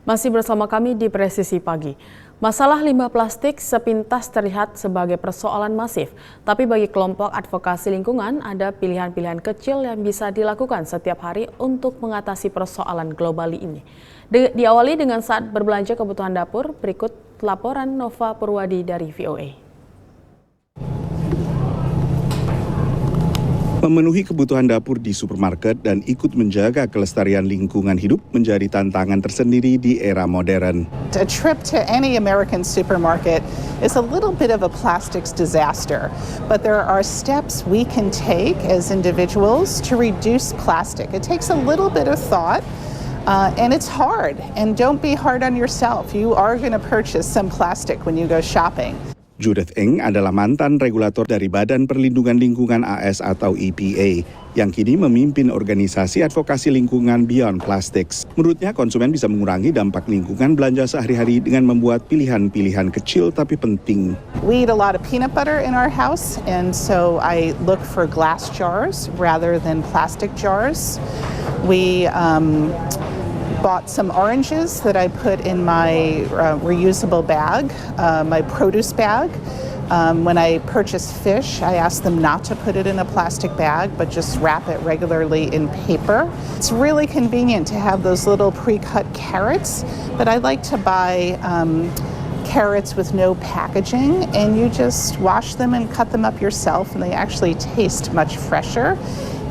Masih bersama kami di Presisi Pagi. Masalah limbah plastik sepintas terlihat sebagai persoalan masif. Tapi bagi kelompok advokasi lingkungan, ada pilihan-pilihan kecil yang bisa dilakukan setiap hari untuk mengatasi persoalan global ini. Diawali dengan saat berbelanja kebutuhan dapur, berikut laporan Nova Purwadi dari VOA. Memenuhi kebutuhan dapur di supermarket dan ikut menjaga kelestarian lingkungan hidup menjadi tantangan tersendiri di era modern. A trip to any American supermarket is a little bit of a plastics disaster, but there are steps we can take as individuals to reduce plastic. It takes a little bit of thought. And it's hard, and don't be hard on yourself. You are going to purchase some plastic when you go shopping. Judith Eng adalah mantan regulator dari Badan Perlindungan Lingkungan AS atau EPA yang kini memimpin organisasi advokasi lingkungan Beyond Plastics. Menurutnya konsumen bisa mengurangi dampak lingkungan belanja sehari-hari dengan membuat pilihan-pilihan kecil tapi penting. We eat a lot of peanut butter in our house, and so I look for glass jars rather than plastic jars. We bought some oranges that I put in my reusable bag, my produce bag. When I purchase fish, I ask them not to put it in a plastic bag, but just wrap it regularly in paper. It's really convenient to have those little pre-cut carrots, but I like to buy carrots with no packaging, and you just wash them and cut them up yourself, and they actually taste much fresher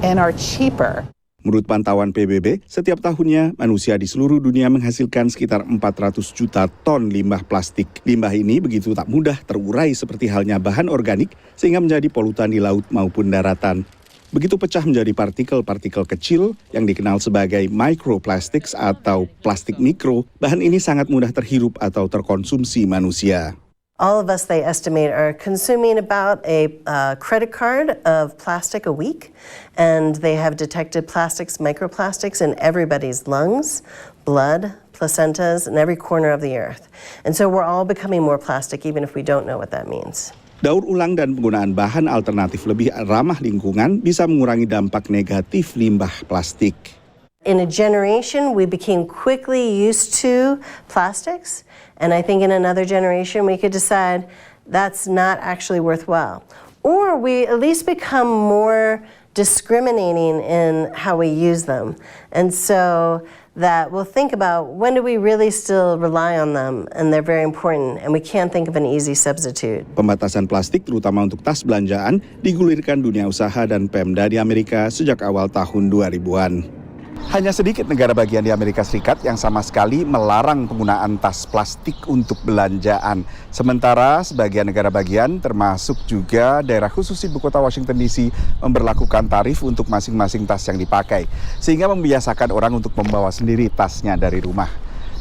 and are cheaper. Menurut pantauan PBB, setiap tahunnya manusia di seluruh dunia menghasilkan sekitar 400 juta ton limbah plastik. Limbah ini begitu tak mudah terurai seperti halnya bahan organik sehingga menjadi polutan di laut maupun daratan. Begitu pecah menjadi partikel-partikel kecil yang dikenal sebagai microplastics atau plastik mikro, bahan ini sangat mudah terhirup atau terkonsumsi manusia. All of us, they estimate, are consuming about a credit card of plastic a week, and they have detected plastics, microplastics in everybody's lungs, blood, placentas, and every corner of the earth. And so we're all becoming more plastic, even if we don't know what that means. Daur ulang dan penggunaan bahan alternatif lebih ramah lingkungan bisa mengurangi dampak negatif limbah plastik. In a generation, we became quickly used to plastics, and I think in another generation, we could decide that's not actually worthwhile. Or we at least become more discriminating in how we use them. And so that we'll think about when do we really still rely on them, and they're very important, and we can't think of an easy substitute. Pembatasan plastik terutama untuk tas belanjaan digulirkan dunia usaha dan Pemda di Amerika sejak awal tahun 2000-an. Hanya sedikit negara bagian di Amerika Serikat yang sama sekali melarang penggunaan tas plastik untuk belanjaan. Sementara sebagian negara bagian, termasuk juga daerah khusus ibu kota Washington DC, memberlakukan tarif untuk masing-masing tas yang dipakai, sehingga membiasakan orang untuk membawa sendiri tasnya dari rumah.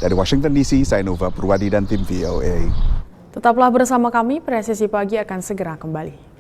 Dari Washington DC, saya Nova Purwadi dan tim VOA. Tetaplah bersama kami, Presisi Pagi akan segera kembali.